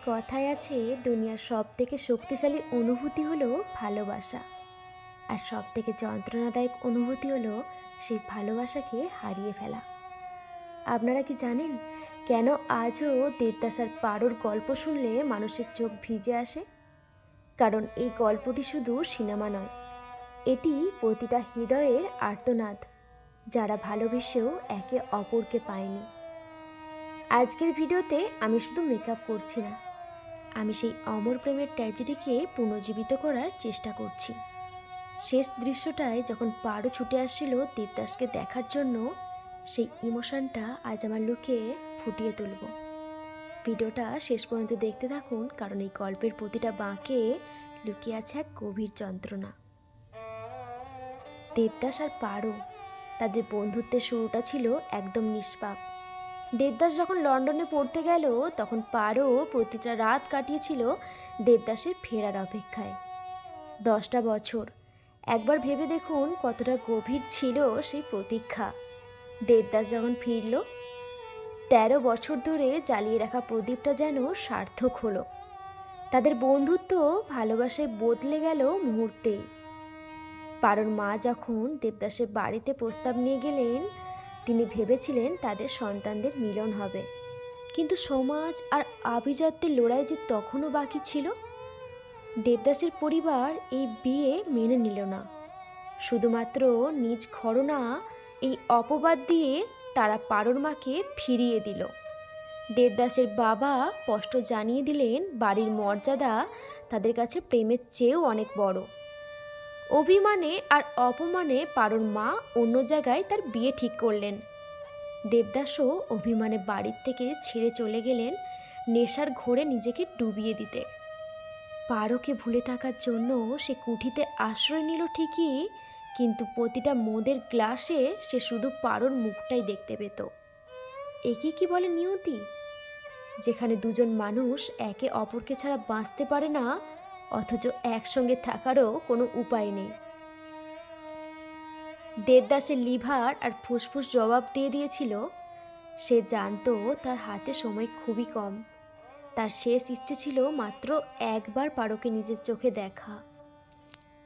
কথায় আছে দুনিয়ার সব থেকে শক্তিশালী অনুভূতি হলো ভালোবাসা, আর সব থেকে যন্ত্রণাদায়ক অনুভূতি হলো সেই ভালোবাসাকে হারিয়ে ফেলা। আপনারা কি জানেন কেন আজও দেবদাস আর পারোর গল্প শুনলে মানুষের চোখ ভিজে আসে? কারণ এই গল্পটি শুধু সিনেমা নয়, এটি প্রতিটা হৃদয়ের আর্তনাদ, যারা ভালোবেসেও একে অপরকে পায়নি। আজকের ভিডিওতে আমি শুধু মেকআপ করছি না, আমি সেই অমর প্রেমের ট্র্যাজেডিকে পুনর্জীবিত করার চেষ্টা করছি। শেষ দৃশ্যটায় যখন পারো ছুটে আসছিল দেবদাসকে দেখার জন্য, সেই ইমোশনটা আজ আমার লুকে ফুটিয়ে তুলব। ভিডিওটা শেষ পর্যন্ত দেখতে থাকুন, কারণ এই গল্পের প্রতিটা বাঁকে লুকিয়ে আছে এক গভীর যন্ত্রণা। দেবদাস আর পারো, তাদের বন্ধুত্বের শুরুটা ছিল একদম নিষ্পাপ। দেবদাস যখন লন্ডনে পড়তে গেল তখন পারো প্রতিটা রাত কাটিয়েছিল দেবদাসের ফেরার অপেক্ষায়। 10টা বছর, একবার ভেবে দেখুন কতটা গভীর ছিল সেই প্রতীক্ষা। দেবদাস যখন ফিরল, 13 বছর ধরে জ্বালিয়ে রাখা প্রদীপটা যেন সার্থক হলো। তাদের বন্ধুত্ব ভালোবাসায় বদলে গেল মুহূর্তেই। পারোর মা যখন দেবদাসের বাড়িতে প্রস্তাব নিয়ে গেলেন, তিনি ভেবেছিলেন তাদের সন্তানদের মিলন হবে, কিন্তু সমাজ আর আভিজাত্যের লড়াই যে তখনও বাকি ছিল। দেবদাসের পরিবার এই বিয়ে মেনে নিল না, শুধুমাত্র নিজ ঘরনা এই অপবাদ দিয়ে তারা পারোর মাকে ফিরিয়ে দিল। দেবদাসের বাবা স্পষ্ট জানিয়ে দিলেন বাড়ির মর্যাদা তাদের কাছে প্রেমের চেয়েও অনেক বড়। অভিমানে আর অপমানে পারোর মা অন্য জায়গায় তার বিয়ে ঠিক করলেন। দেবদাসও অভিমানে বাড়ির থেকে ছেড়ে চলে গেলেন নেশার ঘোরে নিজেকে ডুবিয়ে দিতে। পারোকে ভুলে থাকার জন্য সে কুঠিতে আশ্রয় নিল ঠিকই, কিন্তু প্রতিটা মদের গ্লাসে সে শুধু পারোর মুখটাই দেখতে পেত। একে কি বলে নিয়তি? যেখানে দুজন মানুষ একে অপরকে ছাড়া বাঁচতে পারে না, অথচ একসঙ্গে থাকারও কোনো উপায় নেই। দেবদাসের লিভার আর ফুসফুস জবাব দিয়ে দিয়েছিল। সে জানতো তার হাতে সময় খুবই কম। তার শেষ ইচ্ছে ছিল মাত্র একবার পারোকে নিজের চোখে দেখা।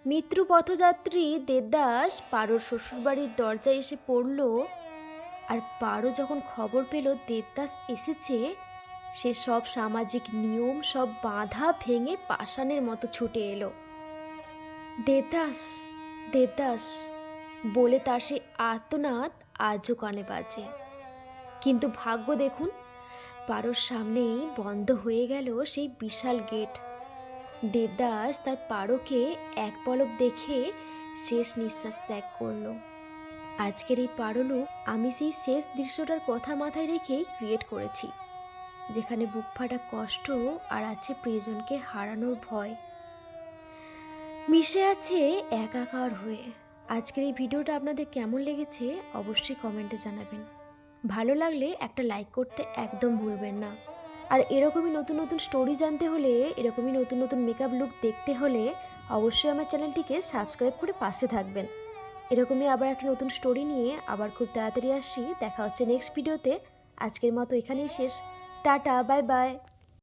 মৃত্যু পথযাত্রী দেবদাস পারোর শ্বশুরবাড়ির দরজায় এসে পড়ল, আর পারো যখন খবর পেল দেবদাস এসেছে, সে সব সামাজিক নিয়ম, সব বাধা ভেঙে পাষাণের মতো ছুটে এলো। দেবদাস, দেবদাস বলে তার সেই আর্তনাদ আজও কানে বাজে। কিন্তু ভাগ্য দেখুন, পারোর সামনেই বন্ধ হয়ে গেল সেই বিশাল গেট। দেবদাস তার পারোকে এক পলক দেখে শেষ নিঃশ্বাস ত্যাগ করল। আজকের এই পারোলুক আমি সেই শেষ দৃশ্যটার কথা মাথায় রেখেই ক্রিয়েট করেছি, যেখানে বুক ফাটা কষ্ট আর আছে প্রিয়জনকে হারানোর ভয়, মিশে আছে একাকার হয়ে। আজকের এই ভিডিওটা আপনাদের কেমন লেগেছে অবশ্যই কমেন্টে জানাবেন। ভালো লাগলে একটা লাইক করতে একদম ভুলবেন না। আর এরকমই নতুন নতুন স্টোরি জানতে হলে, এরকমই নতুন নতুন মেকআপ লুক দেখতে হলে অবশ্যই আমার চ্যানেলটিকে সাবস্ক্রাইব করে পাশে থাকবেন। এরকমই আবার একটা নতুন স্টোরি নিয়ে আবার খুব তাড়াতাড়ি আসছি। দেখা হচ্ছে নেক্সট ভিডিওতে। আজকের মতো এখানেই শেষ। Tata, bye bye.